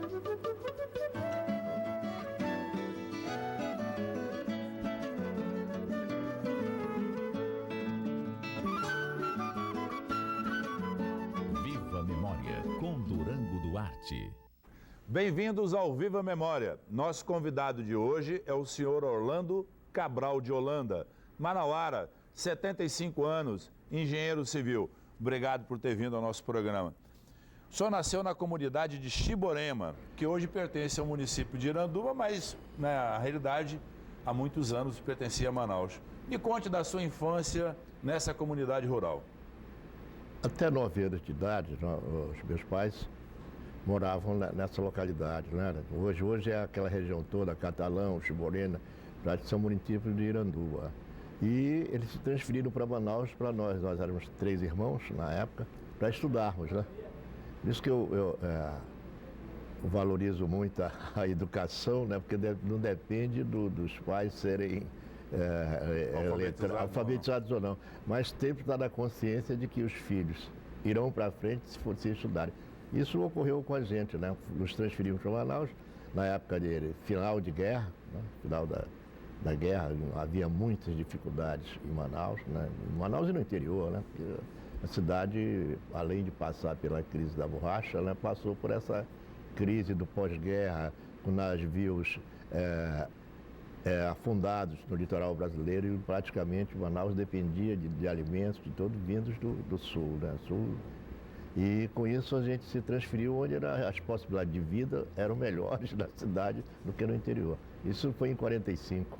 Viva Memória, com Durango Duarte. Bem-vindos ao Viva Memória. Nosso convidado de hoje é o senhor Orlando Cabral de Holanda, manauara, 75 anos, engenheiro civil. Obrigado por ter vindo ao nosso programa. O senhor nasceu na comunidade de Chiborema, que hoje pertence ao município de Iranduba, mas, na realidade, há muitos anos pertencia a Manaus. Me conte da sua infância nessa comunidade rural. Até 9 anos de idade, os meus pais moravam nessa localidade, né? Hoje é aquela região toda, Catalão, Chiborena, são municípios de Iranduba. E eles se transferiram para Manaus para nós éramos 3 irmãos na época, para estudarmos, né? Por isso que eu valorizo muito a educação, né? Porque não depende dos pais serem alfabetizados ou não, mas sempre está na consciência de que os filhos irão para frente se estudarem. Isso ocorreu com a gente, né? Nos transferimos para Manaus na época de final de guerra, né? Final da guerra, havia muitas dificuldades em Manaus, né? Em Manaus e no interior, né? Porque a cidade, além de passar pela crise da borracha, né? Passou por essa crise do pós-guerra, com navios afundados no litoral brasileiro, e praticamente Manaus dependia de alimentos de todos vindos do sul, né? Sul. E com isso a gente se transferiu onde as possibilidades de vida eram melhores na cidade do que no interior. Isso foi em 45.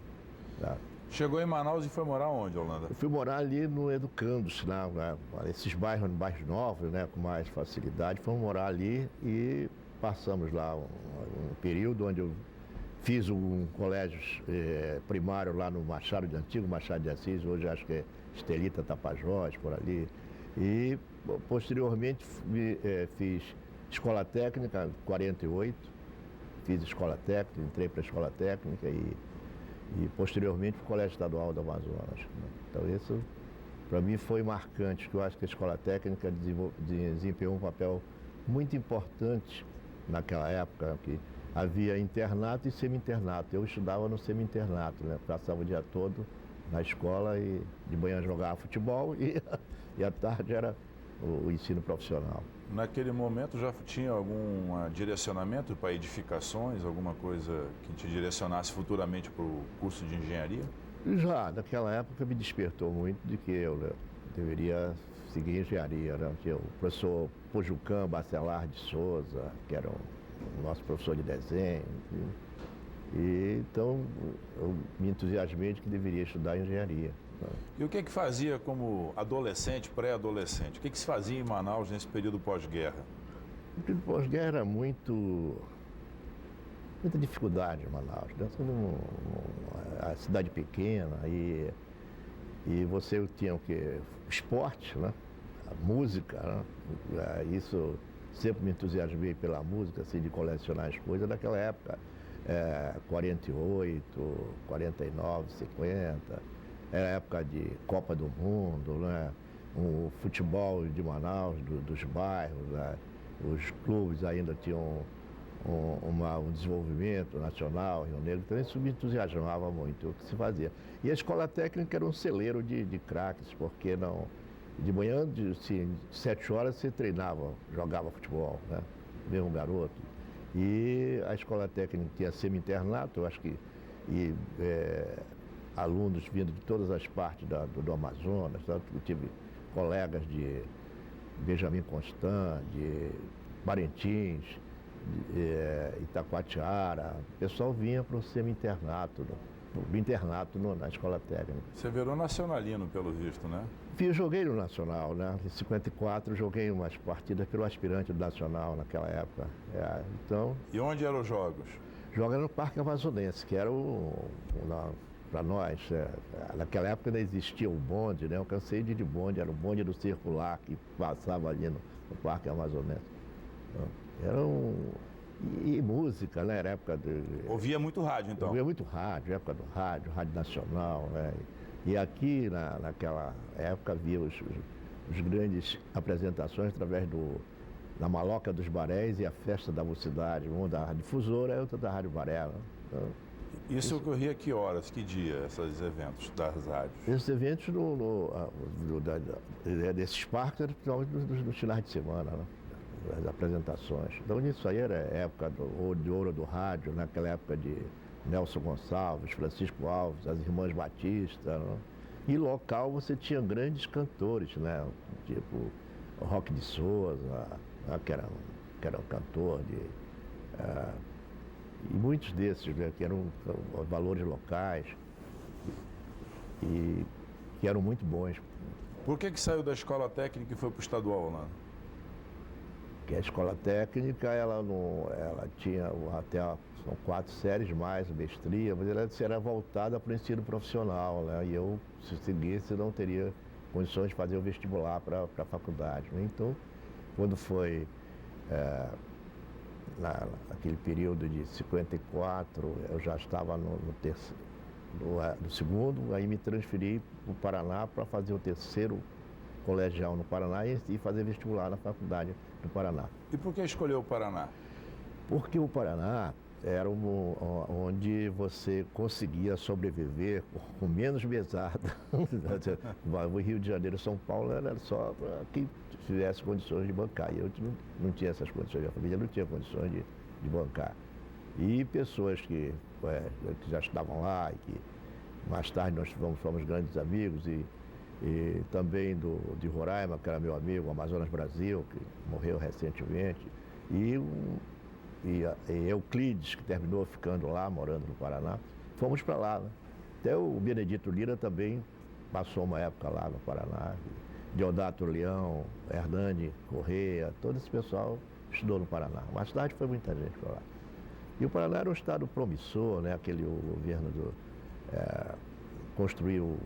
Tá? Chegou em Manaus e foi morar onde, Holanda? Eu fui morar ali no Educandos, né? Esses bairros novos, né? Com mais facilidade. Fomos morar ali e passamos lá um período onde eu fiz um colégio primário lá no antigo Machado de Assis, hoje acho que é Estelita Tapajós, por ali. E posteriormente fiz escola técnica, em 48, fiz escola técnica, entrei para a escola técnica e posteriormente para o Colégio Estadual do Amazonas. Então isso para mim foi marcante, porque eu acho que a escola técnica desempenhou um papel muito importante naquela época, que havia internato e semi-internato. Eu estudava no semi-internato, né? Passava o dia todo na escola e de manhã jogava futebol e à tarde era o ensino profissional. Naquele momento já tinha algum direcionamento para edificações, alguma coisa que te direcionasse futuramente para o curso de engenharia? Já, naquela época me despertou muito de que eu deveria seguir engenharia, né? Tinha o professor Pojucam Bacelar de Souza, que era o nosso professor de desenho. E então eu me entusiasmei de que deveria estudar engenharia. E o que fazia como adolescente, pré-adolescente? O que se fazia em Manaus nesse período pós-guerra? O período pós-guerra era muita dificuldade em Manaus. A cidade pequena e você tinha o quê? O esporte, né? A música, né? Isso sempre me entusiasmei pela música, assim, de colecionar as coisas daquela época. 48, 49, 50, era época de Copa do Mundo, né? O futebol de Manaus, dos bairros, né? Os clubes ainda tinham um desenvolvimento nacional, Rio Negro, então isso me entusiasmava muito o que se fazia. E a escola técnica era um celeiro de craques, porque de manhã, de 7 horas, você treinava, jogava futebol, né? Mesmo garoto. E a escola técnica tinha semi-internato, eu acho que alunos vindo de todas as partes do Amazonas, tanto que eu tive colegas de Benjamin Constant, de Parintins, de Itacoatiara, o pessoal vinha para o semi-internato, na escola técnica. Você virou nacionalino, pelo visto, né? Eu joguei no Nacional, né? Em 54 joguei umas partidas pelo aspirante do Nacional naquela época. Então. E onde eram os jogos? Joga no Parque Amazonense, que era para nós, naquela época ainda existia o bonde, né? Eu cansei de ir de bonde, era o bonde do circular que passava ali no Parque Amazonense. Então, e música, né? Era época de. Ouvia muito rádio, então? Ouvia muito rádio, época do Rádio Nacional, né? E aqui, naquela época, havia os grandes apresentações através na Maloca dos Barés e a Festa da Mocidade, uma da Difusora e outra da Rádio Baré. Né? Então, isso ocorria que horas, que dia, esses eventos das rádios? Esses eventos desses parques eram principalmente nos finais de semana, né? As apresentações. Então isso aí era a época de ouro do rádio, naquela época de Nelson Gonçalves, Francisco Alves, as Irmãs Batista. Né? E local você tinha grandes cantores, né? Tipo Roque de Souza, que era um cantor e muitos desses, né, que eram valores locais e que eram muito bons. Por que saiu da escola técnica e foi para o estadual, né? Que a escola técnica, ela tinha até são 4 séries mais, mestria, mas ela era voltada para o ensino profissional, né? E eu, se seguisse, não teria condições de fazer o vestibular para a faculdade. Né? Então, quando foi naquele período de 54, eu já estava no segundo, aí me transferi para o Paraná para fazer o terceiro colegial no Paraná e fazer vestibular na faculdade do Paraná. E por que escolheu o Paraná? Porque o Paraná era onde você conseguia sobreviver com menos mesada. O Rio de Janeiro e São Paulo era só para quem tivesse condições de bancar. E eu não tinha essas condições, a família não tinha condições de bancar. E pessoas que já estavam lá e que mais tarde nós fomos grandes amigos e também de Roraima, que era meu amigo, o Amazonas Brasil, que morreu recentemente, e Euclides, que terminou ficando lá, morando no Paraná, fomos para lá. Né? Até o Benedito Lira também passou uma época lá no Paraná, Deodato Leão, Hernani Correia, todo esse pessoal estudou no Paraná. Mais tarde foi muita gente para lá. E o Paraná era um estado promissor, né? O governo construiu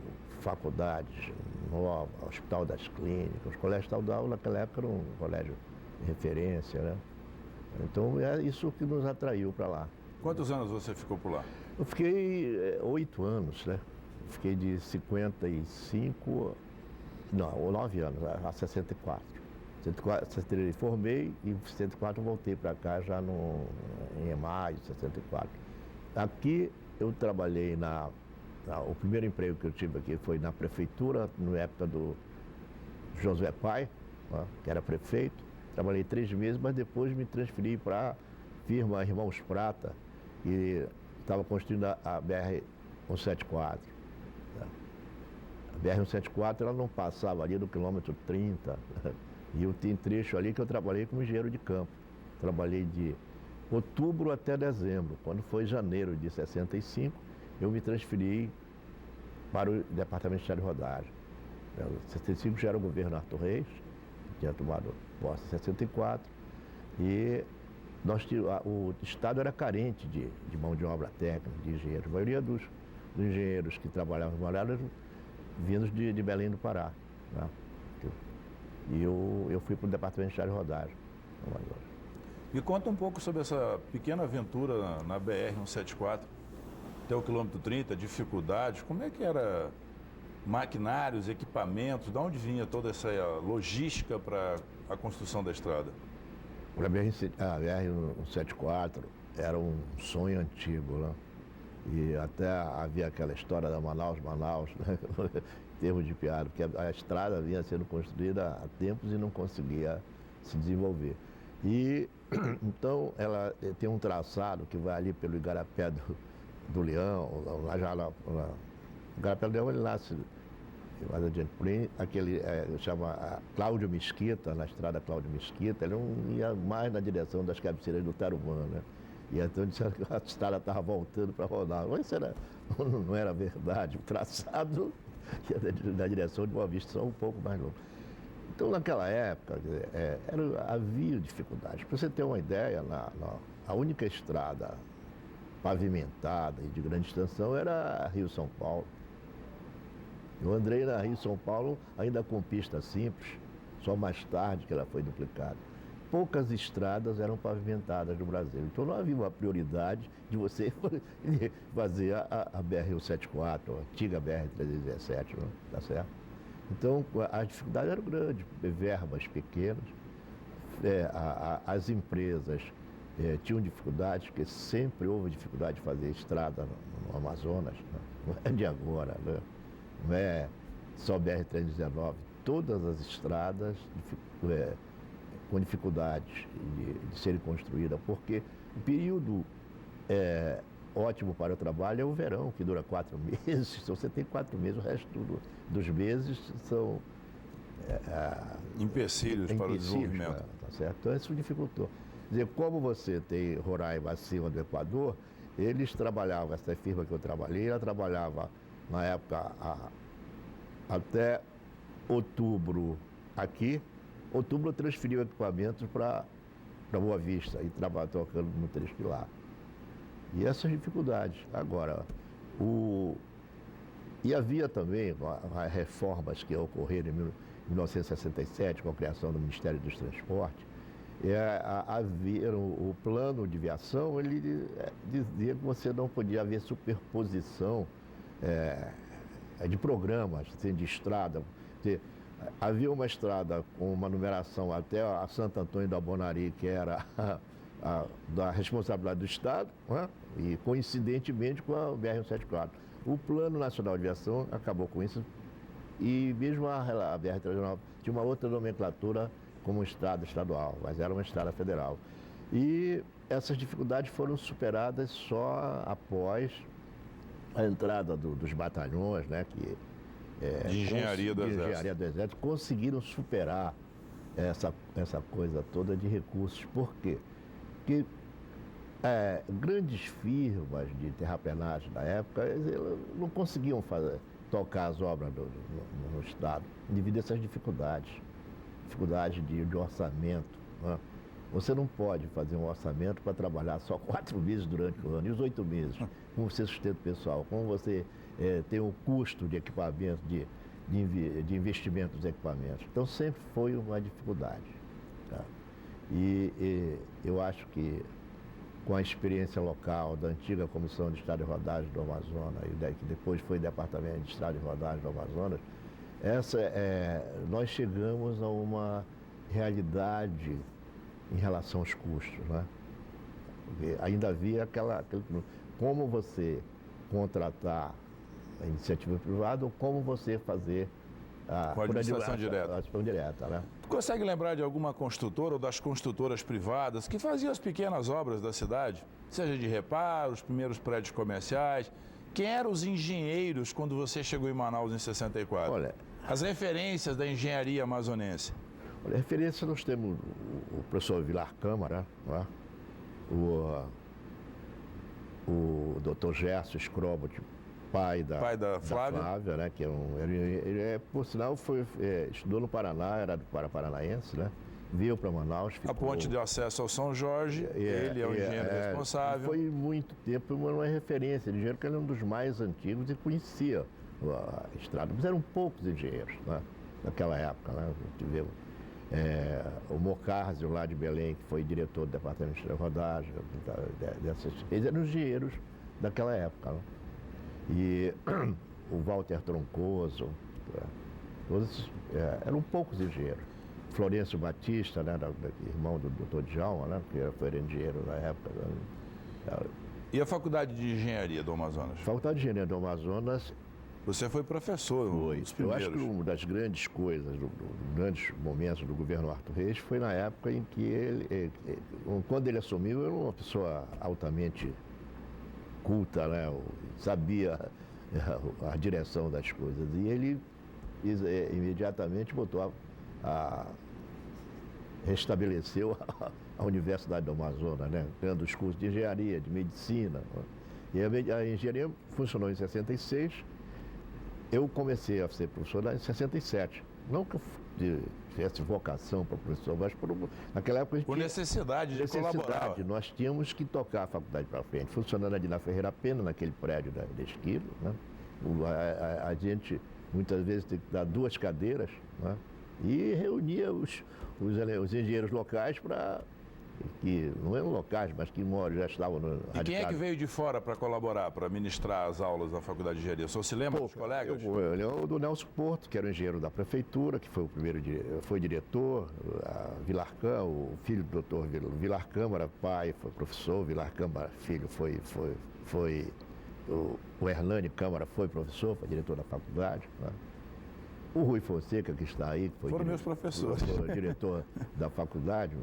faculdades novas, Hospital das Clínicas, os colégios estaduais naquela época era um colégio de referência, né? Então é isso que nos atraiu para lá. Quantos anos você ficou por lá? Eu fiquei 8 anos, né? Fiquei de 55, não, 9 anos, a 64. 64 formei e em 64 voltei para cá já em maio de 64. Aqui eu trabalhei o primeiro emprego que eu tive aqui foi na prefeitura, na época do Josué Pai, né, que era prefeito. Trabalhei 3 meses, mas depois me transferi para a firma Irmãos Prata, que estava construindo a BR-174. Né. A BR-174 ela não passava ali do quilômetro 30, e eu tinha trecho ali que eu trabalhei como engenheiro de campo. Trabalhei de outubro até dezembro. Quando foi janeiro de 65, eu me transferi para o Departamento de Estrada de Rodagem. Em 65 já era o governo Arthur Reis, que tinha tomado posse em 64, e o Estado era carente de mão de obra técnica, de engenheiros. A maioria dos engenheiros que trabalhavam no eram vindos de Belém do Pará. Né? E eu fui para o Departamento de Estrada de Rodagem. Me conta um pouco sobre essa pequena aventura na BR-174, até o quilômetro 30, dificuldades, como é que era maquinários, equipamentos, de onde vinha toda essa logística para a construção da estrada? A BR-174 era um sonho antigo, né? E até havia aquela história da Manaus, né? Termo de piada, porque a estrada vinha sendo construída há tempos e não conseguia se desenvolver. E então ela tem um traçado que vai ali pelo Igarapé do Leão, lá já o Igarapé do Leão ele nasce mais adiante, porém aquele chama Cláudio Mesquita, na estrada Cláudio Mesquita, ele não ia mais na direção das cabeceiras do Tarumã, né? E então disseram que a estrada estava voltando para rodar. Mas isso não era verdade, o traçado da direção de Boa Vista só um pouco mais longo. Então, naquela época, havia dificuldades. Para você ter uma ideia, a única estrada pavimentada e de grande extensão era Rio-São Paulo. Eu andei na Rio-São Paulo ainda com pista simples, só mais tarde que ela foi duplicada. Poucas estradas eram pavimentadas no Brasil. Então não havia uma prioridade de você fazer a BR-174, a antiga BR-317, tá certo? Então as dificuldades eram grandes, verbas pequenas, as empresas tinham dificuldades, porque sempre houve dificuldade de fazer estrada no Amazonas, né? Não é de agora, né? Não é só BR-319, todas as estradas com dificuldades de serem construídas, porque o período ótimo para o trabalho é o verão, que dura 4 meses. Se você tem 4 meses, o resto dos meses são empecilhos para o desenvolvimento. Tá certo? Então isso dificultou. Quer dizer, como você tem Roraima acima do Equador, eles trabalhavam, essa firma que eu trabalhei, ela trabalhava na época até outubro aqui. Outubro eu transferi o equipamento para Boa Vista e trabalhava tocando no trecho de lá. E essas dificuldades. Agora, e havia também as reformas que ocorreram em 1967, com a criação do Ministério dos Transportes. O plano de viação, ele dizia que você não podia haver superposição de programas, assim, de estrada. Havia uma estrada com uma numeração até a Santo Antônio da Bonari, que era da responsabilidade do Estado, né? E coincidentemente com a BR-174. O Plano Nacional de Viação acabou com isso, e mesmo a BR-319 tinha uma outra nomenclatura como estrada estadual, mas era uma estrada federal. E essas dificuldades foram superadas só após a entrada dos batalhões, né, de engenharia do Exército, conseguiram superar essa coisa toda de recursos. Por quê? Porque grandes firmas de terraplenagem da época, eles não conseguiam tocar as obras no Estado, devido a essas dificuldades de orçamento, né? Você não pode fazer um orçamento para trabalhar só 4 meses durante o ano, e os 8 meses, como você sustenta o pessoal, como você tem o custo de equipamento, de investimento dos equipamentos. Então sempre foi uma dificuldade. Tá? E eu acho que com a experiência local da antiga Comissão de Estrada e Rodagem do Amazonas, que depois foi Departamento de Estrada e Rodagem do Amazonas, nós chegamos a uma realidade em relação aos custos, né? Porque ainda havia como você contratar a iniciativa privada ou como você fazer com a administração direta, né? Tu consegue lembrar de alguma construtora ou das construtoras privadas que faziam as pequenas obras da cidade, seja de reparo, os primeiros prédios comerciais? Quem eram os engenheiros quando você chegou em Manaus em 64? Olha, as referências da engenharia amazonense. Olha, referência nós temos o professor Vilar Câmara, né? O doutor Gerson Scrobot, pai da Flávia, né? Que ele por sinal, estudou no Paraná, era do Paranaense, né? Veio para Manaus. A ponte de acesso ao São Jorge, ele é o engenheiro responsável. Foi muito tempo uma referência, ele que ele é um dos mais antigos e conhecia a estrada, mas eram poucos engenheiros, né? Naquela época, né? Tivemos o Mocárzio lá de Belém, que foi diretor do Departamento de Rodagem, eles eram engenheiros daquela época, né? E o Walter Troncoso, todos eram poucos engenheiros. Florencio Batista, né, irmão do doutor Djalma, né, que foi engenheiro na época. Né? E a Faculdade de Engenharia do Amazonas? Faculdade de Engenharia do Amazonas. Você foi professor, Eu acho que uma das grandes coisas, dos grandes momentos do governo Arthur Reis foi na época em que quando ele assumiu, era uma pessoa altamente culta, né, sabia a direção das coisas. E ele imediatamente restabeleceu a Universidade do Amazonas, né, criando os cursos de engenharia, de medicina. E a engenharia funcionou em 66. Eu comecei a ser professor em 67. Não que eu tivesse vocação para professor, mas naquela época... Por necessidade de colaborar. Nós tínhamos que tocar a faculdade para frente. Funcionando ali na Ferreira Pena, naquele prédio da Esquilo, né? A gente, muitas vezes, tem que dar 2 cadeiras, né? E reunia os engenheiros locais para que não eram locais, mas que já estavam radicados. E quem é que veio de fora para colaborar, para ministrar as aulas da Faculdade de Engenharia? O senhor se lembra dos colegas? O do Nelson Porto, que era o engenheiro da prefeitura, que foi o primeiro, foi diretor, Vilar Câmara, o filho do doutor Vilar Câmara, pai, foi professor, Vilar Câmara, filho, foi o Hernani Câmara, foi professor, foi diretor da faculdade, né? O Rui Fonseca, que está aí, que foram meus professores. Foi diretor da faculdade,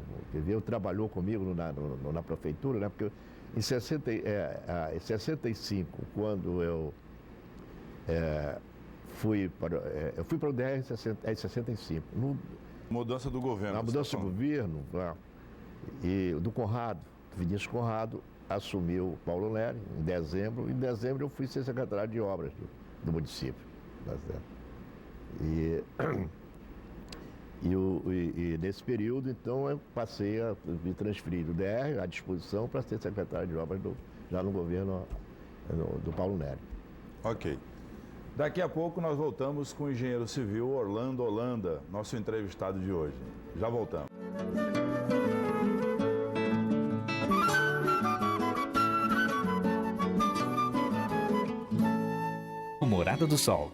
trabalhou comigo na prefeitura, né? Porque em 65, quando eu fui para o DR em 65. Mudança do governo. Na mudança do governo, né? E do Conrado, Vinícius Conrado, assumiu o Paulo Nery em dezembro. Em dezembro eu fui ser secretário de obras do município. Tá certo? E nesse período, então, eu passei a me transferir do DR à disposição para ser secretário de obras já no governo do Paulo Nery. Ok. Daqui a pouco nós voltamos com o engenheiro civil Orlando Holanda, nosso entrevistado de hoje. Já voltamos. O Morada do Sol.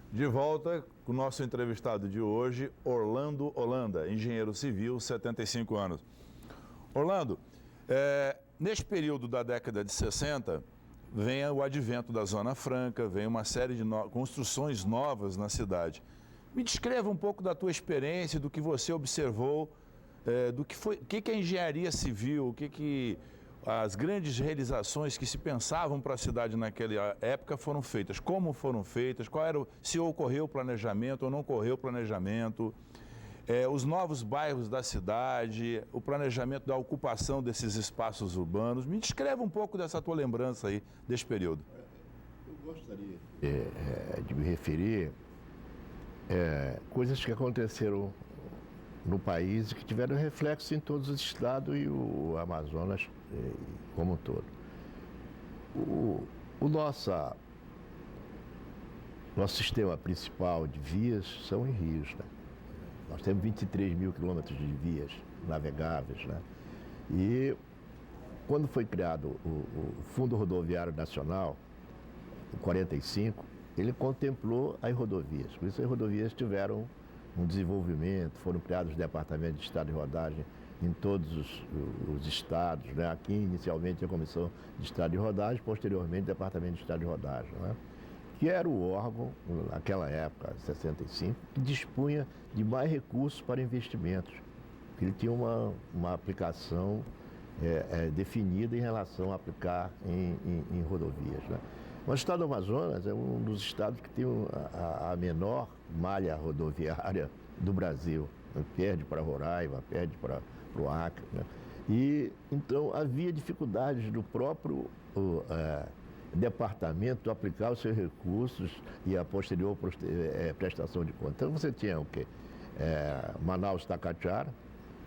De volta com o nosso entrevistado de hoje, Orlando Holanda, engenheiro civil, 75 anos. Orlando, neste período da década de 60, vem o advento da Zona Franca, vem uma série de construções novas na cidade. Me descreva um pouco da tua experiência, do que você observou, do que foi, o que a engenharia civil, as grandes realizações que se pensavam para a cidade naquela época foram feitas, como foram feitas, se ocorreu o planejamento ou não ocorreu o planejamento, os novos bairros da cidade, o planejamento da ocupação desses espaços urbanos. Me descreva um pouco dessa tua lembrança aí, desse período. Eu gostaria de me referir coisas que aconteceram no país e que tiveram reflexo em todos os estados e o Amazonas como um todo. O nosso sistema principal de vias são em rios, né? Nós temos 23 mil quilômetros de vias navegáveis, né? E quando foi criado o Fundo Rodoviário Nacional, em 45, ele contemplou as rodovias. Por isso as rodovias tiveram um desenvolvimento, foram criados departamentos de estrada de rodagem em todos os estados, né? Aqui, inicialmente, a Comissão de Estrada de Rodagem, posteriormente, o Departamento de Estrada de Rodagem, né? Que era o órgão, naquela época, 65, que dispunha de mais recursos para investimentos. Ele tinha uma aplicação definida em relação a aplicar em rodovias, né? Mas o estado do Amazonas é um dos estados que tem a menor malha rodoviária do Brasil. Perde para Roraima, perde para o Acre, né? E, então, havia dificuldades do próprio departamento aplicar os seus recursos e a posterior prestação de contas. Então, você tinha o quê? Manaus-Tacatiara,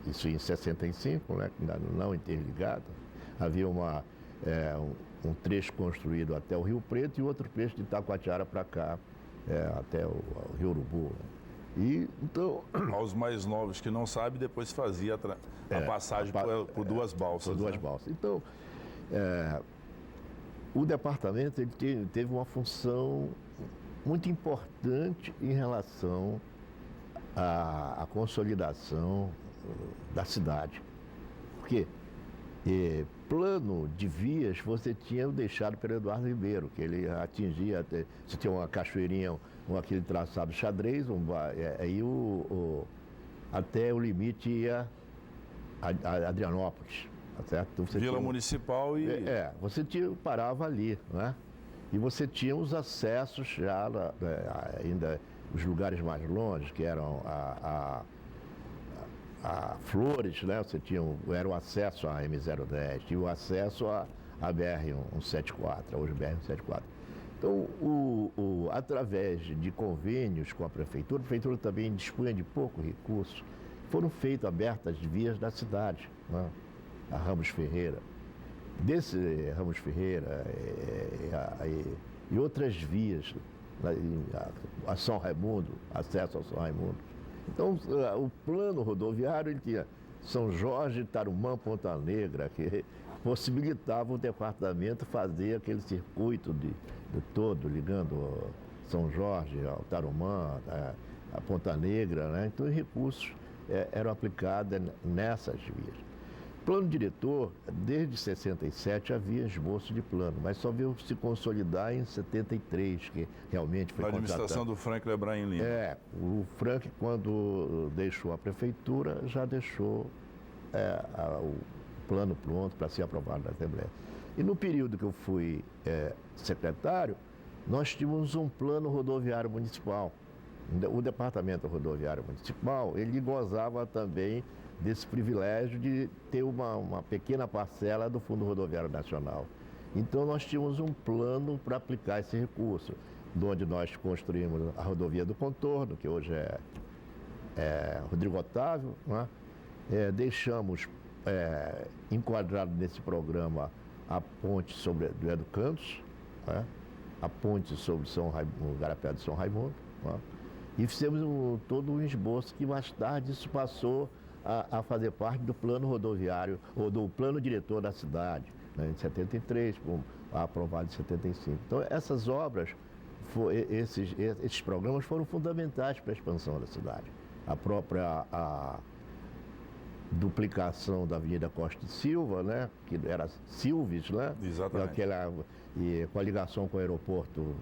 isso em 65, né? Não interligado. Havia um trecho construído até o Rio Preto e outro trecho de Itacoatiara para cá, até o Rio Urubu, né? E, então... Aos mais novos que não sabem, depois fazia a passagem por duas balsas. Por duas balsas. Então, o departamento ele teve uma função muito importante em relação à consolidação da cidade. Porque plano de vias você tinha deixado pelo Eduardo Ribeiro, que ele atingia até... Você tinha uma cachoeirinha, aquele traçado xadrez, aí até o limite ia a Adrianópolis, tá certo? Então Vila Municipal e... você parava ali, né? E você tinha os acessos já, ainda os lugares mais longe, que eram a Flores, né? Você tinha era o acesso à M010 e o acesso à BR-174, hoje BR-174. Então, através de convênios com a prefeitura também dispunha de pouco recurso, foram feitas, abertas as vias da cidade, né? A Ramos Ferreira. Desse Ramos Ferreira e outras vias, a São Raimundo, acesso ao São Raimundo. Então, o plano rodoviário, ele tinha São Jorge, Tarumã, Ponta Negra, que possibilitava o departamento fazer aquele circuito de todo, ligando São Jorge ao Tarumã, a Ponta Negra, né? Então, os recursos eram aplicados nessas vias. Plano diretor, desde 67 havia esboço de plano, mas só veio se consolidar em 73, que realmente foi contratado. A administração do Frank Lebrun Lima. O Frank, quando deixou a prefeitura, já deixou o plano pronto para ser aprovado na Assembleia. E no período que eu fui secretário, nós tínhamos um plano rodoviário municipal. O Departamento Rodoviário Municipal, ele gozava também desse privilégio de ter uma pequena parcela do Fundo Rodoviário Nacional. Então, nós tínhamos um plano para aplicar esse recurso, onde nós construímos a rodovia do Contorno, que hoje é Rodrigo Otávio, né? Deixamos enquadrado nesse programa a ponte do Educandos, né? A ponte sobre o Garapé de São Raimundo, né? E fizemos todo um esboço que mais tarde isso passou a fazer parte do plano rodoviário, ou do plano diretor da cidade, né, em 73, aprovado em 75. Então, essas obras, esses programas foram fundamentais para a expansão da cidade. A própria duplicação da Avenida Costa e Silva, né, que era Silves, né? Exatamente. E com a ligação com o aeroporto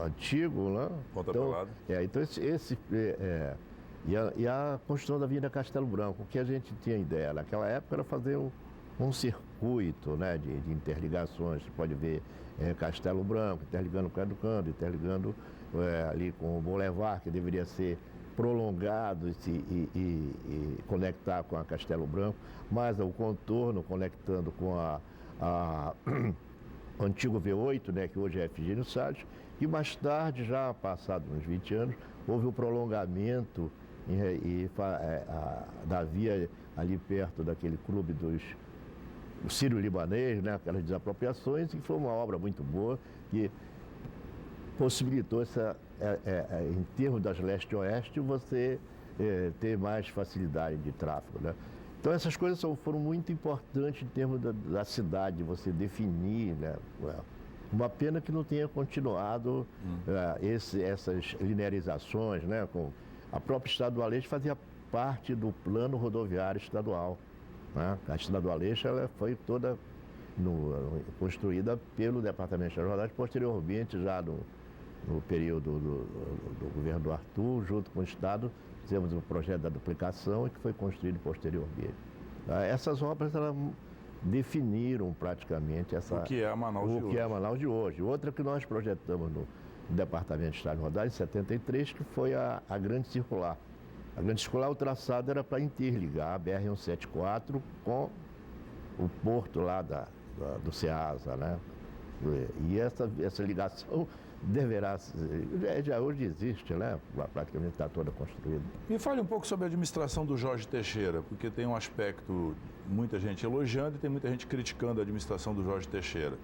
antigo, né? E a construção da Avenida Castelo Branco, o que a gente tinha ideia naquela época era fazer um circuito, né, de interligações. Você pode ver Castelo Branco, interligando com o Educando, interligando ali com o Boulevard, que deveria ser prolongado e conectar com a Castelo Branco, mas o Contorno conectando com o antigo V8, né, que hoje é Efigênio Salles, e mais tarde, já passados uns 20 anos, houve o prolongamento da via ali perto daquele clube do Sírio-Libanês, né, aquelas desapropriações, e foi uma obra muito boa que possibilitou em termos das leste-oeste, você ter mais facilidade de tráfego, né? Então, essas coisas foram muito importantes em termos da cidade, você definir, né? Uma pena que não tenha continuado essas linearizações, né? A própria Estrada do Aleixo fazia parte do plano rodoviário estadual, né? A Estrada do Aleixo ela foi toda construída pelo Departamento de Rodagem, posteriormente, já no período do governo do Arthur, junto com o Estado, fizemos o projeto da duplicação e que foi construído posteriormente. Essas obras elas definiram praticamente o que é a Manaus de hoje. Outra que nós projetamos no Departamento de Estrada de Rodagem, em 73, que foi a Grande Circular. A Grande Circular, o traçado era para interligar a BR-174 com o porto lá do Ceasa, né? E essa ligação deverá, já hoje existe, né? Praticamente está toda construída. Me fale um pouco sobre a administração do Jorge Teixeira, porque tem um aspecto, muita gente elogiando e tem muita gente criticando a administração do Jorge Teixeira.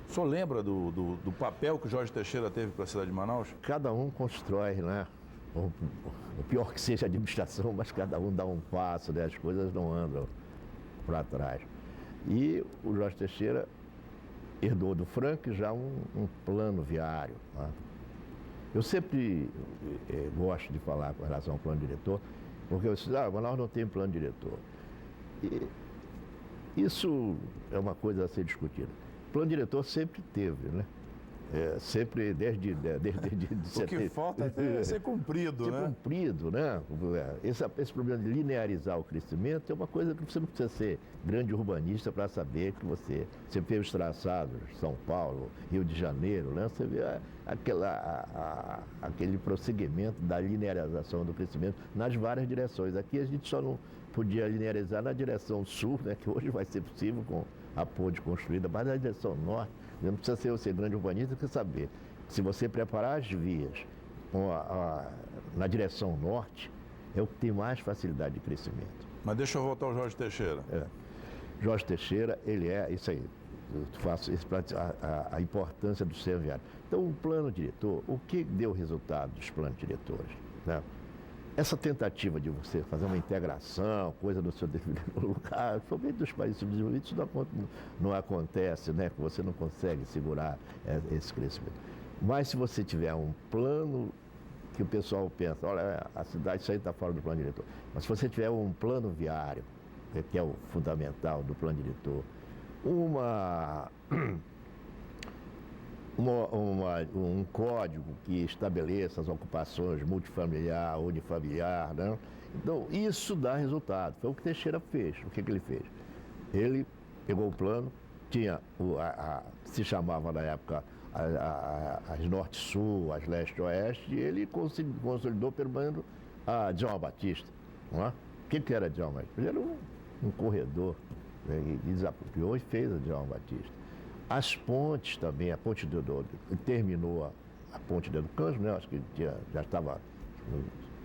O senhor lembra do papel que o Jorge Teixeira teve para a cidade de Manaus? Cada um constrói, né? O pior que seja a administração, mas cada um dá um passo, né? As coisas não andam para trás. E o Jorge Teixeira herdou do Frank já um plano viário, né? Eu sempre gosto de falar com relação ao plano diretor, porque eu disse, Manaus não tem plano diretor. E isso é uma coisa a ser discutida. O plano diretor sempre teve, né? Sempre desde o que falta é ser cumprido, né? Ser cumprido, né? Esse problema de linearizar o crescimento é uma coisa que você não precisa ser grande urbanista para saber que você vê os traçados, São Paulo, Rio de Janeiro, né? Você vê aquele prosseguimento da linearização do crescimento nas várias direções. Aqui a gente só não podia linearizar na direção sul, né? Que hoje vai ser possível com a ponte construída, mas na direção norte. Não precisa ser grande urbanista, quer saber. Se você preparar as vias na direção norte, é o que tem mais facilidade de crescimento. Mas deixa eu voltar ao Jorge Teixeira. Jorge Teixeira, ele é isso aí. Eu faço a importância do sistema viário. Então, o plano diretor, o que deu resultado dos planos diretores? Né? Essa tentativa de você fazer uma integração, coisa do seu devido lugar, somente dos países subdesenvolvidos, isso não acontece, né? Você não consegue segurar esse crescimento. Mas se você tiver um plano que o pessoal pensa, olha, a cidade, isso aí está fora do plano diretor. Mas se você tiver um plano viário, que é o fundamental do plano diretor, um código que estabeleça as ocupações multifamiliar, unifamiliar, né? Então, isso dá resultado. Foi o que Teixeira fez. O que ele fez? Ele pegou o plano, tinha, se chamava na época as Norte-Sul, as Leste-Oeste, e ele consolidou pelo menos a Djalma Batista. Não é? O que era Djalma Batista? Ele era um corredor, né? E desapropriou e fez a Djalma Batista. As pontes também, a ponte terminou a ponte de Educanjo, né? Acho que já estava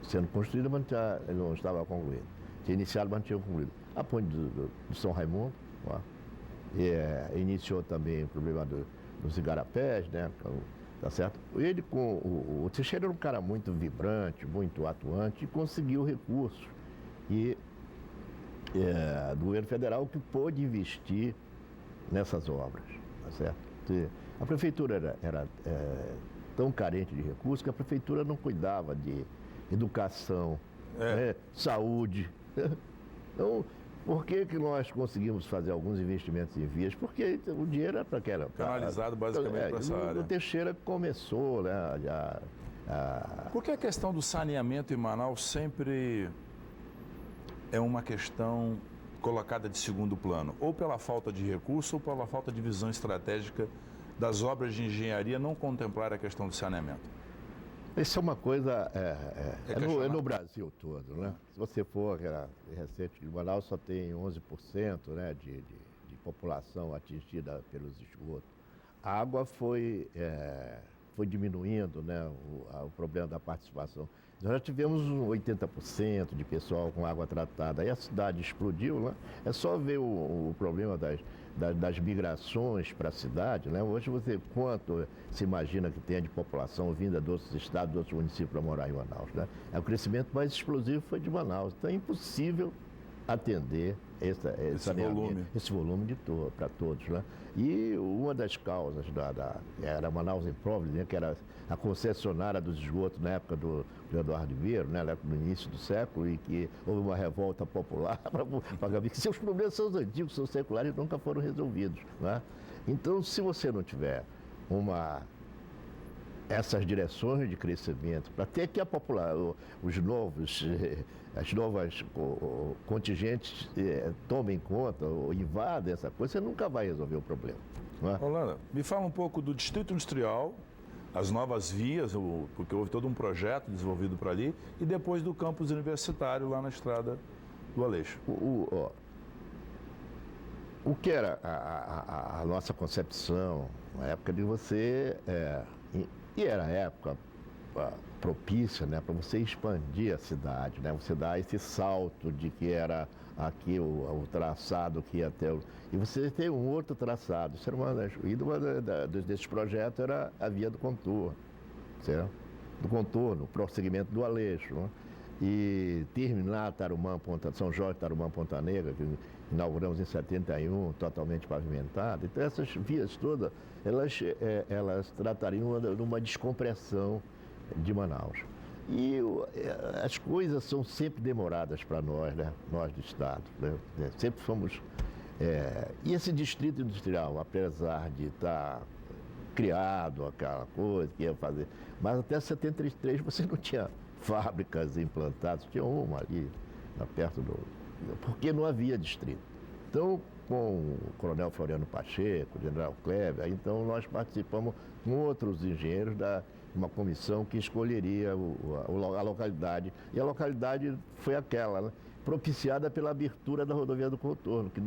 sendo construída, mas não estava concluída. Tinha iniciado, mas não tinha concluído. A ponte do São Raimundo, iniciou também o problema dos igarapés, né? Tá certo? Ele o Teixeira era um cara muito vibrante, muito atuante e conseguiu recursos. E do governo federal que pôde investir nessas obras. Tá certo? A prefeitura era tão carente de recursos que a prefeitura não cuidava de educação, saúde. Então, por que nós conseguimos fazer alguns investimentos em vias? Porque o dinheiro era para aquela... Canalizado basicamente para essa área. O Teixeira começou, né? Por que a questão do saneamento em Manaus sempre é uma questão colocada de segundo plano, ou pela falta de recurso, ou pela falta de visão estratégica das obras de engenharia não contemplar a questão do saneamento? Isso é uma coisa, no Brasil todo, né? Se você for recente, Manaus só tem 11%, né, de população atingida pelos esgotos. A água foi diminuindo, né, o problema da participação. Nós já tivemos 80% de pessoal com água tratada. Aí a cidade explodiu, né? É só ver o problema das migrações para a cidade, né? Hoje quanto se imagina que tenha de população vinda de outros estados, de outros municípios para morar em Manaus, né? O crescimento mais explosivo foi de Manaus. Então é impossível atender esse volume para todos, né? E uma das causas era Manaus Improved, né, que era a concessionária dos esgotos na época do Eduardo Ribeiro, né, no início do século, e que houve uma revolta popular para pagar. Seus problemas são antigos, são seculares e nunca foram resolvidos, né? Então, se você não tiver essas direções de crescimento, para ter que as novas contingentes tomem conta ou invadem essa coisa, você nunca vai resolver o problema. Não é? Orlando, me fala um pouco do Distrito Industrial, as novas vias, porque houve todo um projeto desenvolvido por ali, e depois do campus universitário lá na estrada do Aleixo. O que era a nossa concepção, na época de você... E era a época propícia, né, para você expandir a cidade, né, você dar esse salto de que era aqui o traçado que ia até e você tem um outro traçado. Isso era uma desses projetos era a via do contorno, certo? Do contorno, o prosseguimento do Aleixo, né? E terminar Tarumã, São Jorge, Tarumã, Ponta Negra, que inauguramos em 71, totalmente pavimentada. Então essas vias todas, elas tratariam de uma descompressão de Manaus. E as coisas são sempre demoradas para nós, né? Nós do Estado, né? Sempre fomos... E esse distrito industrial, apesar de estar criado aquela coisa que ia fazer, mas até 73 você não tinha fábricas implantadas, tinha uma ali, perto porque não havia distrito. Então, com o coronel Floriano Pacheco, o general Kleber, então nós participamos com outros engenheiros de uma comissão que escolheria a localidade. E a localidade foi aquela, né? Propiciada pela abertura da rodovia do contorno, que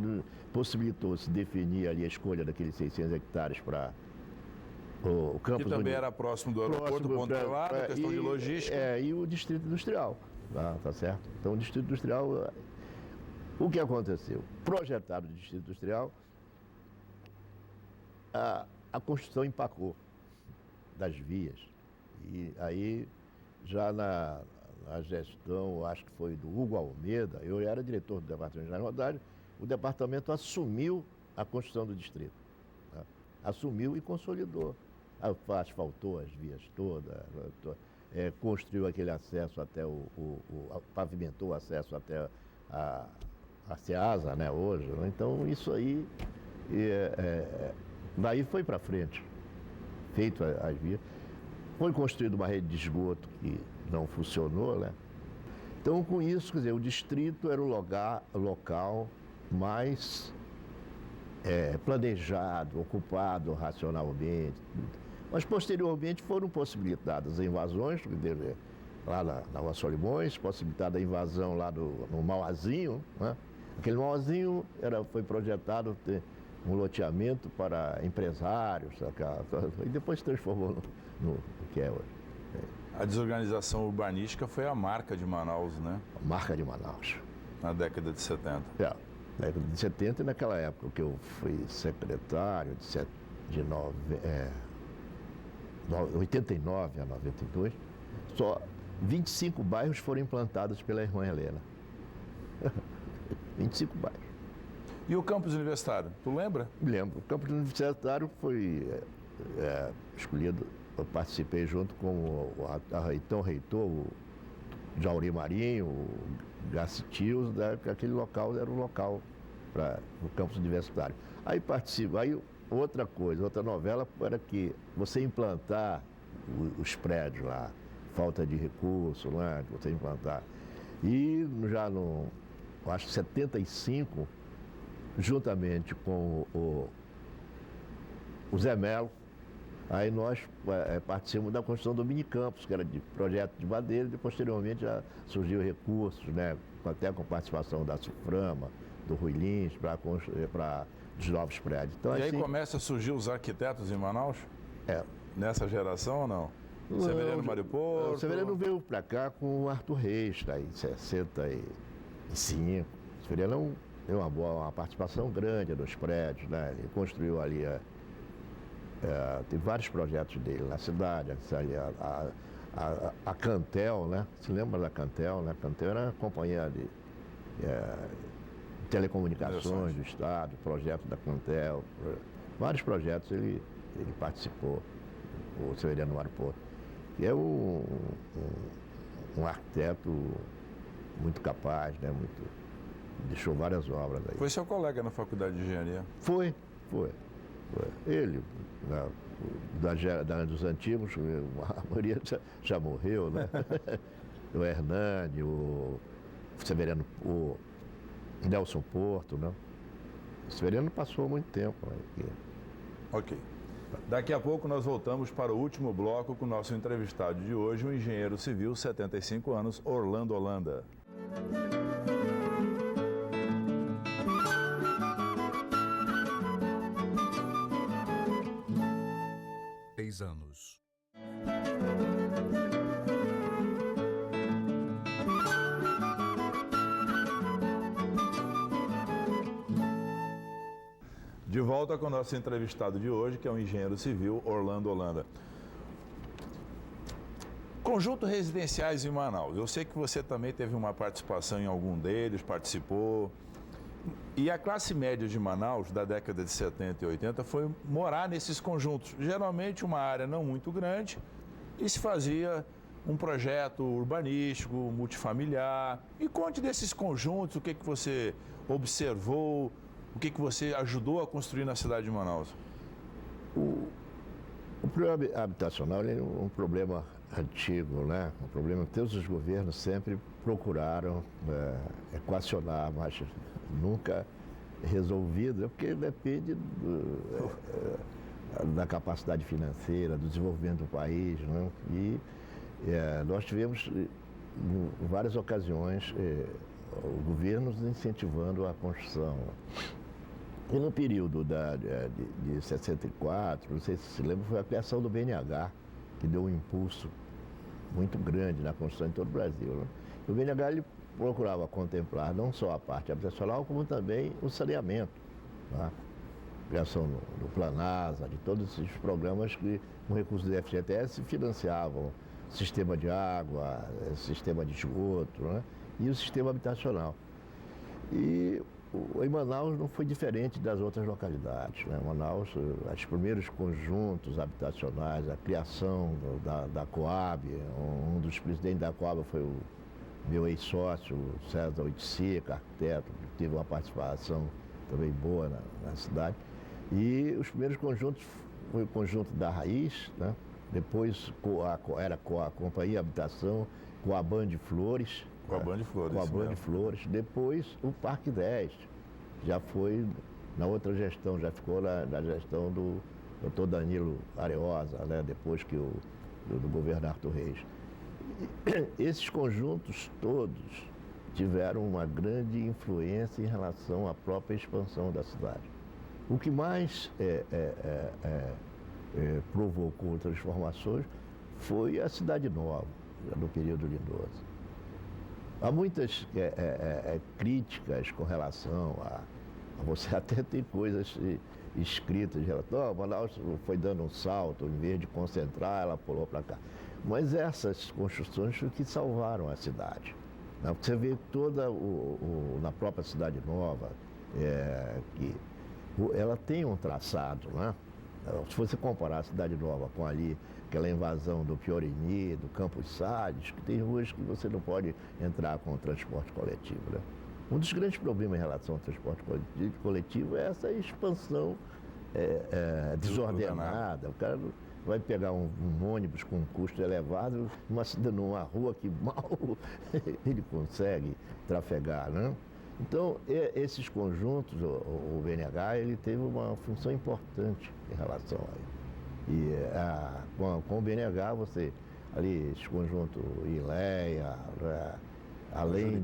possibilitou se definir ali a escolha daqueles 600 hectares para o campus. Que também era próximo do aeroporto, ponto elevado, questão de logística. E o distrito industrial. tá certo? Então, o Distrito Industrial, o que aconteceu? Projetado o Distrito Industrial, a construção empacou das vias. E aí, já na gestão, acho que foi do Hugo Almeida, eu era diretor do Departamento de Rodagem, o departamento assumiu a construção do distrito. Tá? Assumiu e consolidou. Asfaltou as vias todas, construiu aquele acesso até pavimentou o acesso até a Ceasa, né, hoje. Né? Então, isso aí, daí foi para frente, feito as vias. Foi construída uma rede de esgoto que não funcionou, né? Então, com isso, quer dizer, o distrito era o local mais planejado, ocupado racionalmente. Mas, posteriormente, foram possibilitadas invasões, lá na Rua Solimões, possibilitada a invasão lá no Mauazinho, né? Aquele Mauazinho foi projetado ter um loteamento para empresários, e depois se transformou no que é hoje. A desorganização urbanística foi a marca de Manaus, né? A marca de Manaus. Na década de 70. Na década de 70 e naquela época que eu fui secretário de 89 a 92, só 25 bairros foram implantados pela irmã Helena. 25 bairros. E o campus universitário, tu lembra? Me lembro. O campus universitário foi escolhido, eu participei junto com o então reitor, o Jauri Marinho, o Gacitius, aquele local era o local para o campus universitário. Aí outra novela era que você implantar os prédios lá, falta de recurso lá, você implantar. E já acho que 75, juntamente com o Zé Melo, aí nós participamos da construção do minicampus, que era de projeto de madeira, e posteriormente já surgiu recursos, né, até com participação da Suframa, do Rui Lins, para os novos prédios. Então, e aí começa a surgir os arquitetos em Manaus? Nessa geração ou não? O Severiano Mário Porto? O Severiano veio para cá com o Arthur Reis, tá, em 65. O Severiano tem uma participação grande nos prédios, né? Ele construiu ali, tem vários projetos dele na cidade, a Cantel, né? Se lembra da Cantel, né? A Cantel era a companhia de telecomunicações do Estado, projeto da Cantel, vários projetos ele participou, o Severiano Mário Porto. E é um arquiteto muito capaz, né? Deixou várias obras aí. Foi seu colega na Faculdade de Engenharia? Foi. Ele, dos antigos, a maioria já morreu, né? O Hernani, o Severiano, o Nelson Porto, né? O Severiano passou muito tempo aqui. Ok. Daqui a pouco nós voltamos para o último bloco com o nosso entrevistado de hoje, o engenheiro civil, 75 anos, Orlando Holanda. Anos. De volta com o nosso entrevistado de hoje, que é o engenheiro civil Orlando Holanda. Conjunto residenciais em Manaus. Eu sei que você também teve uma participação em algum deles, participou. E a classe média de Manaus, da década de 70 e 80, foi morar nesses conjuntos. Geralmente uma área não muito grande e se fazia um projeto urbanístico, multifamiliar. E conte desses conjuntos, o que você observou, o que você ajudou a construir na cidade de Manaus. O problema habitacional é um problema antigo, né? Um problema que todos os governos sempre procuraram equacionar, mas nunca resolvido, porque depende da capacidade financeira, do desenvolvimento do país, né? E nós tivemos, em várias ocasiões, governos incentivando a construção. E no período de 64, não sei se se lembra, foi a criação do BNH, que deu um impulso muito grande na construção em todo o Brasil, né? O BNH ele procurava contemplar não só a parte habitacional, como também o saneamento, tá? Criação do Planasa, de todos esses programas que, com recursos do FGTS, financiavam sistema de água, sistema de esgoto, né? E o sistema habitacional. E em Manaus não foi diferente das outras localidades, né? Manaus, os primeiros conjuntos habitacionais, a criação da Coab, um dos presidentes da Coab foi o meu ex-sócio, César Oiticica, arquiteto, que teve uma participação também boa na cidade. E os primeiros conjuntos foi o conjunto da Raiz, né? Depois era com a Companhia Habitação, com a Band Flores. Com a Band Flores. Com a Band Flores. Depois o Parque 10, já foi na outra gestão, já ficou na gestão do Dr. Danilo Areosa, né? Depois que do governo Arthur Reis. E esses conjuntos todos tiveram uma grande influência em relação à própria expansão da cidade. O que mais provocou transformações foi a Cidade Nova, no período lindoso. Há muitas críticas com relação a você até tem coisas escritas, Manaus foi dando um salto, em vez de concentrar, ela pulou para cá. Mas essas construções foi que salvaram a cidade. Você vê toda na própria Cidade Nova, que ela tem um traçado, né? Se você comparar a Cidade Nova com ali, aquela invasão do Piorini, do Campos Salles, que tem ruas que você não pode entrar com o transporte coletivo, né? Um dos grandes problemas em relação ao transporte coletivo é essa expansão desordenada. O cara vai pegar um ônibus com um custo elevado numa rua que mal ele consegue trafegar, né? Então, esses conjuntos, o BNH, ele teve uma função importante em relação a ele. E com o BNH, você, ali, esse conjunto Ileia, além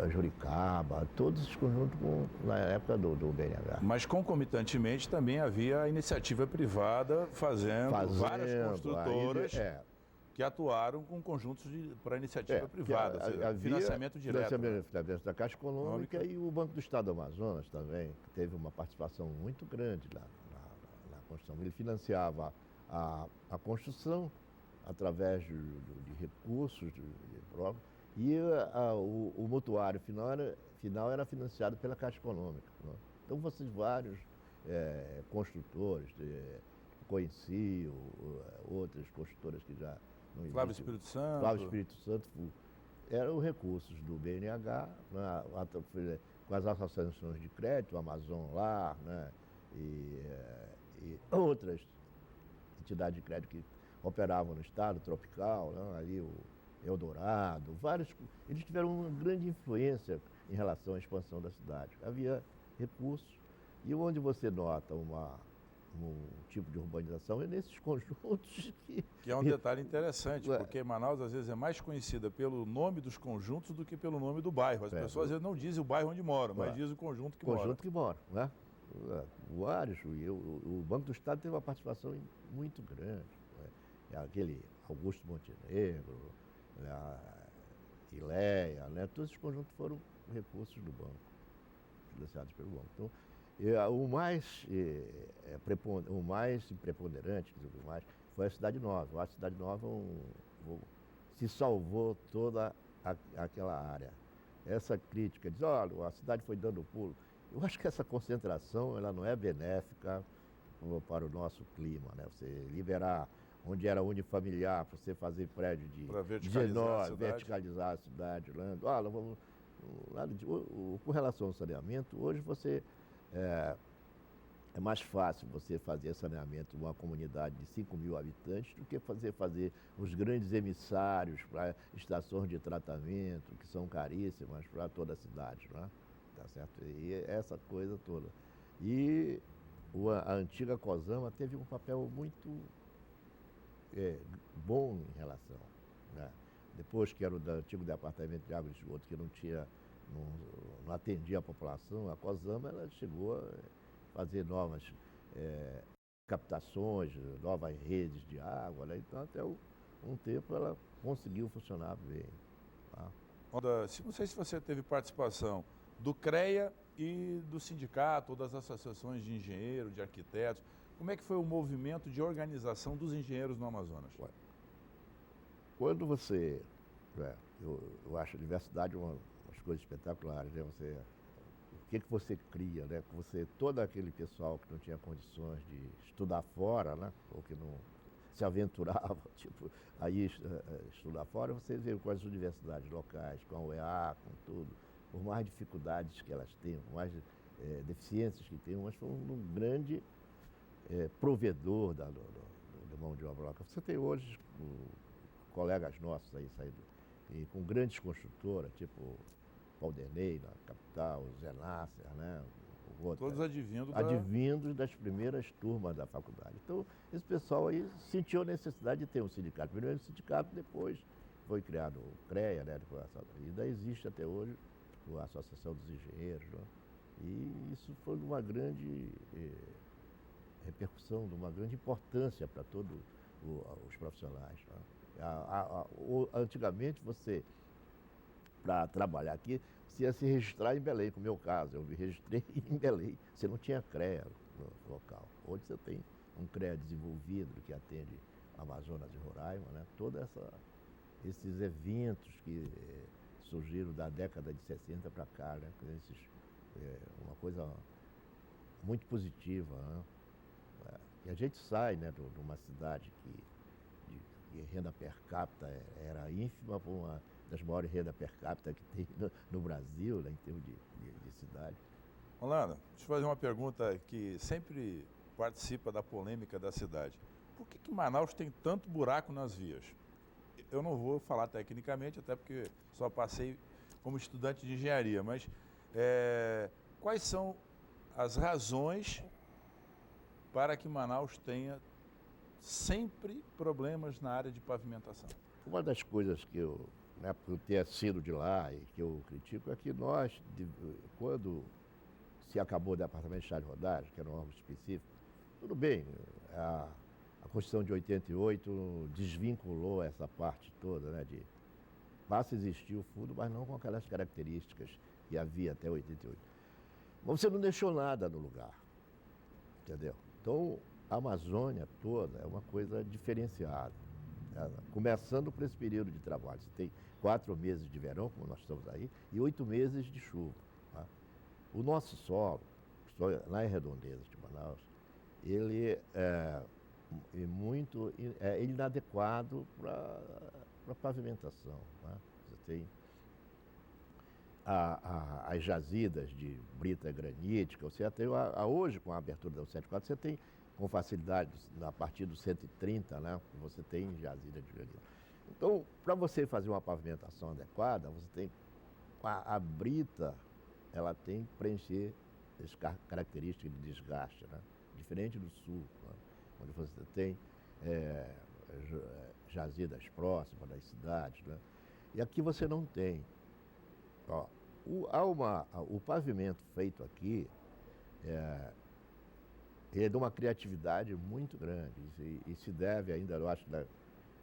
Juricaba, todos esses conjuntos na época do BNH. Mas concomitantemente também havia a iniciativa privada fazendo várias construtoras que atuaram com conjuntos para iniciativa privada, financiamento direto. Financiamento da Caixa Econômica e o Banco do Estado do Amazonas também, que teve uma participação muito grande na construção. Ele financiava a construção através de recursos próprios. E o mutuário final era financiado pela Caixa Econômica. Né? Então, vocês vários construtores, conheci outras construtoras que já não existem. Flávio Espírito Santo. Flávio Espírito Santo eram recursos do BNH, né? Com as associações de crédito, Amazon Lar, né? E outras entidades de crédito que operavam no estado tropical, né? Ali o Eldorado, eles tiveram uma grande influência em relação à expansão da cidade. Havia recursos e onde você nota um tipo de urbanização é nesses conjuntos que é um detalhe interessante, porque Manaus às vezes é mais conhecida pelo nome dos conjuntos do que pelo nome do bairro. As pessoas às vezes não dizem o bairro onde moram, mas dizem o conjunto que mora. Conjunto que mora, né? Vários, o Banco do Estado teve uma participação muito grande. Né? Aquele Augusto Montenegro, a Ileia, né? Todos esses conjuntos foram recursos do banco, financiados pelo banco. Então, o mais preponderante foi a Cidade Nova. A Cidade Nova se salvou toda aquela área. Essa crítica diz, olha, a cidade foi dando pulo. Eu acho que essa concentração ela não é benéfica para o nosso clima, né? Você liberar onde era unifamiliar, para você fazer prédio de verticalizar a cidade. Olha, com relação ao saneamento, hoje você é mais fácil você fazer saneamento de uma comunidade de 5 mil habitantes do que fazer os grandes emissários para estações de tratamento, que são caríssimas para toda a cidade, não é? Tá certo? E essa coisa toda. E a antiga Cosama teve um papel muito bom em relação, né? Depois que era o antigo departamento de água e esgoto, que não atendia a população, a Cosama ela chegou a fazer novas captações, novas redes de água, né? Então até um tempo ela conseguiu funcionar bem. Tá? Não sei se você teve participação do CREA e do sindicato, ou das associações de engenheiros, de arquitetos. Como é que foi o movimento de organização dos engenheiros no Amazonas? Quando você... eu acho a diversidade umas coisas espetaculares, né? O que você cria, né? Todo aquele pessoal que não tinha condições de estudar fora, né? Ou que não se aventurava, tipo, aí estudar fora, você vê com as universidades locais, com a UEA, com tudo, por mais dificuldades que elas tenham, por mais deficiências que tenham, mas foi um grande provedor da mão de obra local. Você tem hoje colegas nossos aí saindo com grandes construtoras, tipo Valderney, na capital, Zé Nasser, né? Todos advindos das primeiras turmas da faculdade. Então, esse pessoal aí sentiu a necessidade de ter um sindicato. Primeiro o sindicato, depois foi criado o CREA, né? E ainda existe até hoje a Associação dos Engenheiros. Né? E isso foi de uma grande repercussão, de uma grande importância para todos os profissionais. Né? Antigamente, para trabalhar aqui, você ia se registrar em Belém, como é o meu caso. Eu me registrei em Belém. Você não tinha CREA no local. Hoje você tem um CREA desenvolvido que atende Amazonas e Roraima, né? Todos esses eventos que surgiram da década de 60 para cá, né? Uma coisa muito positiva. Né? E a gente sai, né, de uma cidade que renda per capita era ínfima para uma das maiores rendas per capita que tem no Brasil, né, em termos de cidade. Orlando, deixa eu fazer uma pergunta que sempre participa da polêmica da cidade. Por que Manaus tem tanto buraco nas vias? Eu não vou falar tecnicamente, até porque só passei como estudante de engenharia, mas quais são as razões para que Manaus tenha sempre problemas na área de pavimentação? Uma das coisas que por ter sido de lá e que eu critico, é que nós, quando se acabou o Departamento de Estrada de Rodagem, que era um órgão específico, tudo bem, a Constituição de 88 desvinculou essa parte toda, né, passa a existir o fundo, mas não com aquelas características que havia até 88. Mas você não deixou nada no lugar, entendeu? Então, a Amazônia toda é uma coisa diferenciada. Começando por esse período de trabalho. Você tem 4 meses de verão, como nós estamos aí, e 8 meses de chuva. Tá? O nosso solo, lá em Redondezas de Manaus, ele é muito inadequado para pavimentação. Tá? Você tem as jazidas de brita granítica, você até hoje, com a abertura da 174, você tem com facilidade, a partir do 130, né, você tem jazida de granito. Então, para você fazer uma pavimentação adequada, você tem a brita, ela tem que preencher as características de desgaste, né? Diferente do sul, né? Onde você tem jazidas próximas das cidades, né? E aqui você não tem. Ó, o pavimento feito aqui ele é de uma criatividade muito grande e se deve ainda, eu acho,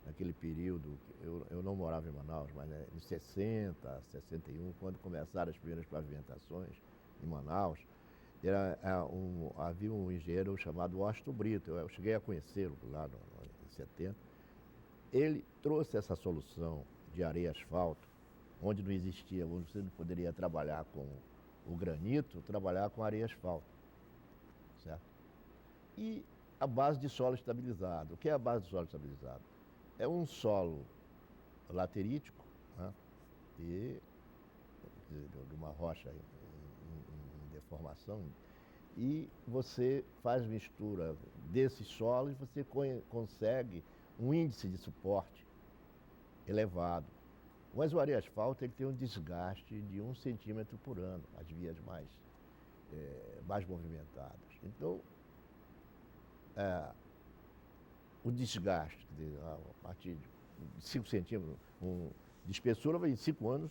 naquele período, eu não morava em Manaus, mas em 60, 61, quando começaram as primeiras pavimentações em Manaus, havia um engenheiro chamado Washington Brito, eu cheguei a conhecê-lo lá em 70. Ele trouxe essa solução de areia e asfalto, onde não existia, onde você não poderia trabalhar com o granito, trabalhar com areia e asfalto, certo? E a base de solo estabilizado. O que é a base de solo estabilizado? É um solo laterítico, né? De uma rocha em deformação, e você faz mistura desses solos e você consegue um índice de suporte elevado. Mas o areia asfalto ele tem um desgaste de 1 centímetro por ano, as vias mais movimentadas. Então, o desgaste, a partir de 5 centímetros de espessura, em 5 anos,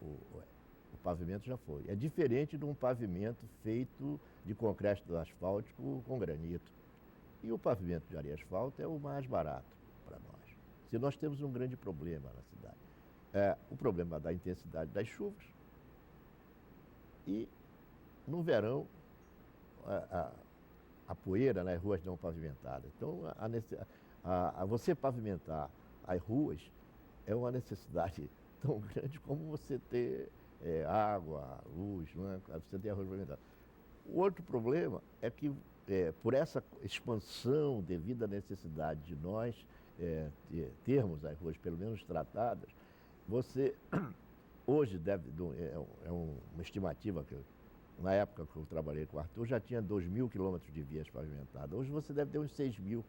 o pavimento já foi. É diferente de um pavimento feito de concreto asfáltico com granito. E o pavimento de areia asfalto é o mais barato para nós. Se nós temos um grande problema na cidade. o problema da intensidade das chuvas e, no verão, a poeira nas ruas não pavimentadas. Então, você pavimentar as ruas é uma necessidade tão grande como você ter água, luz, não é? Você ter a rua pavimentada. O outro problema é que, por essa expansão devido à necessidade de nós termos as ruas pelo menos tratadas, você hoje uma estimativa que na época que eu trabalhei com o Arthur, já tinha 2.000 quilômetros de vias pavimentadas. Hoje você deve ter uns 6.000.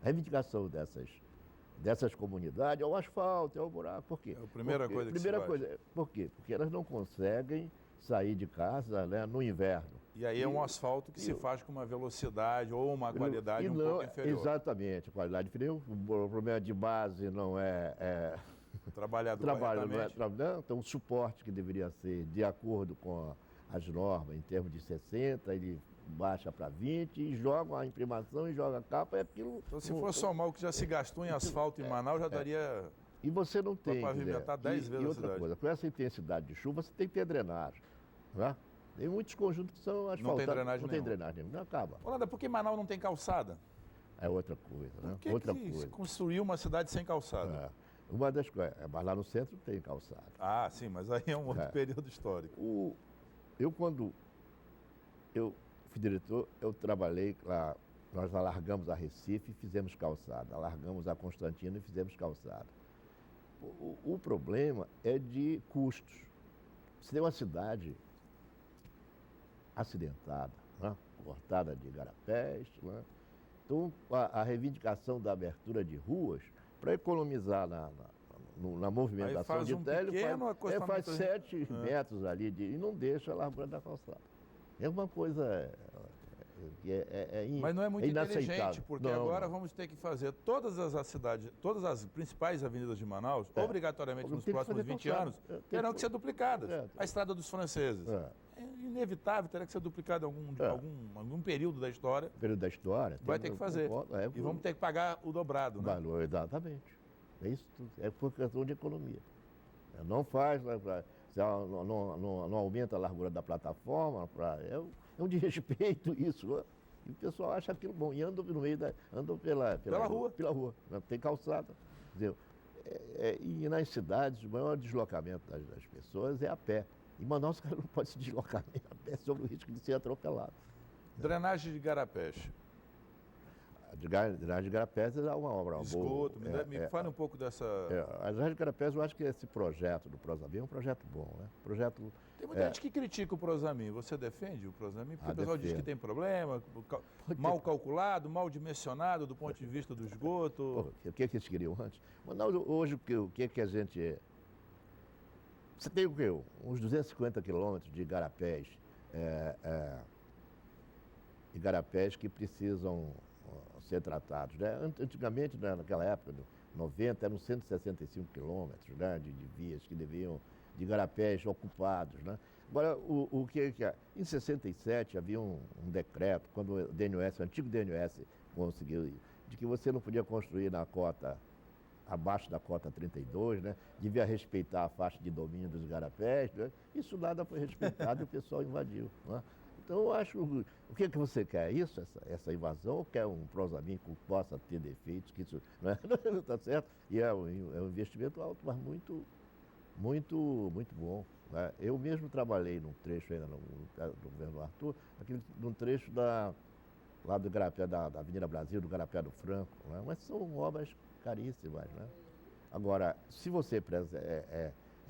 A reivindicação dessas comunidades é o asfalto, é o buraco. Por quê? É a primeira coisa que primeira se coisa. faz. Por quê? Porque elas não conseguem sair de casa, né, no inverno. E aí é um asfalto que se faz com uma velocidade ou uma qualidade pouco inferior. Exatamente, a qualidade inferior. O problema de base não é Trabalhado trabalho, corretamente. não, então o suporte que deveria ser de acordo com as normas, em termos de 60, ele baixa para 20 e joga a imprimação e joga a capa, é aquilo. Então, se for somar o que já se gastou em asfalto em Manaus, já daria E você não tem. para pavimentar 10 vezes e a outra cidade. coisa, com essa intensidade de chuva, você tem que ter drenagem. Né? Tem muitos conjuntos que são asfaltados. Não tem drenagem Não tem drenagem nenhuma, não acaba. Holanda, por que Manaus não tem calçada? É outra coisa, né? Por que outra que coisa. se construiu uma cidade sem calçada? É. Uma das coisas, mas lá no centro tem calçada. Ah, sim, mas aí é um outro período histórico. Quando eu fui diretor, eu trabalhei lá, nós alargamos a Recife e fizemos calçada, alargamos a Constantino e fizemos calçada. O problema é de custos. Você tem uma cidade acidentada, né? Cortada de igarapés, né? Então a reivindicação da abertura de ruas, para economizar na movimentação Aí faz de um télio, pequeno faz acostamento. 7 metros ali e não deixa a largura da calçada. É uma coisa Mas não é muito inaceitável. inteligente, porque Não, agora não. vamos ter que fazer todas as cidades, todas as principais avenidas de Manaus, obrigatoriamente nos Tem que próximos fazer 20 calçada. anos, terão que ser duplicadas. A Estrada dos Franceses. É inevitável, terá que ser duplicada em algum período da história. Período da história. Vai ter que fazer. E vamos ter que pagar o dobrado, né? Valor, exatamente. É isso tudo. É por questão de economia. Não faz, não aumenta a largura da plataforma, é um desrespeito isso. Né? E o pessoal acha aquilo bom. E andam no meio andam pela rua. Pela rua. Não tem calçada. Quer dizer, e nas cidades, o maior deslocamento das pessoas é a pé. Em Manaus, o cara não pode se deslocar nem a pé sob o risco de ser atropelado. Drenagem de igarapés. A drenagem de igarapés é uma obra Esgoto, boa. me fale um pouco dessa... A drenagem de igarapés, eu acho que esse projeto do Prosamin é um projeto bom, né? Tem muita gente que critica o Prosamin. Você defende o Prosamin? Porque o pessoal diz que tem problema, mal calculado, mal dimensionado do ponto de vista do esgoto. O que eles queriam antes? Manaus, hoje, o que a gente... Você tem o quê? Uns 250 quilômetros de igarapés. Igarapés que precisam ser tratados. Né? Antigamente, naquela época, 90, eram 165 quilômetros, né, de vias que deviam, de igarapés ocupados. Né? Agora, o que é? Em 67 havia um decreto, quando o DNOS, o antigo DNOS conseguiu, de que você não podia construir na cota, abaixo da cota 32, né? Devia respeitar a faixa de domínio dos igarapés. Né? Isso nada foi respeitado e o pessoal invadiu. Né? Então, eu acho, o que você quer? Isso, essa invasão, ou quer um Prosamin que possa ter defeitos, que isso não está certo? E é um investimento alto, mas muito bom. Né? Eu mesmo trabalhei num trecho ainda no governo do Arthur, num trecho lá do Igarapé, da Avenida Brasil, do Igarapé do Franco, né? Mas são obras caríssimas. Né? Agora, se você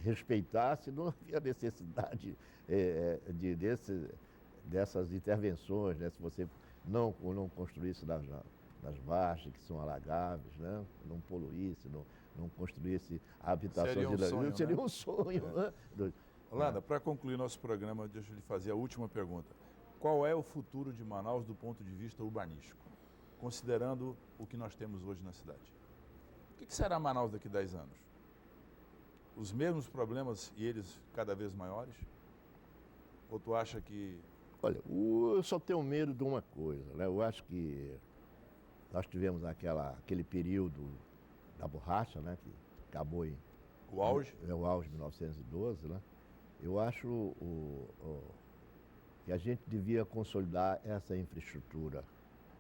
respeitasse, não havia necessidade dessas intervenções, né? Se você não construísse nas margens que são alagáveis, né? Não poluísse, não construísse habitações... Seria um sonho, um sonho. Né? Holanda, para concluir nosso programa, deixa eu lhe fazer a última pergunta. Qual é o futuro de Manaus do ponto de vista urbanístico, considerando o que nós temos hoje na cidade? O que será Manaus daqui a 10 anos? Os mesmos problemas e eles cada vez maiores? Ou tu acha que... Olha, eu só tenho medo de uma coisa, né? Eu acho que nós tivemos aquele período da borracha, né? Que acabou em O auge? É o auge de 1912, né? Eu acho que a gente devia consolidar essa infraestrutura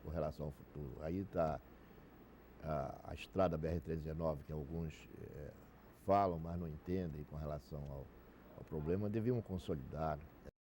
com relação ao futuro. Aí está a estrada BR-319, que alguns falam, mas não entendem com relação ao problema, deviam consolidar.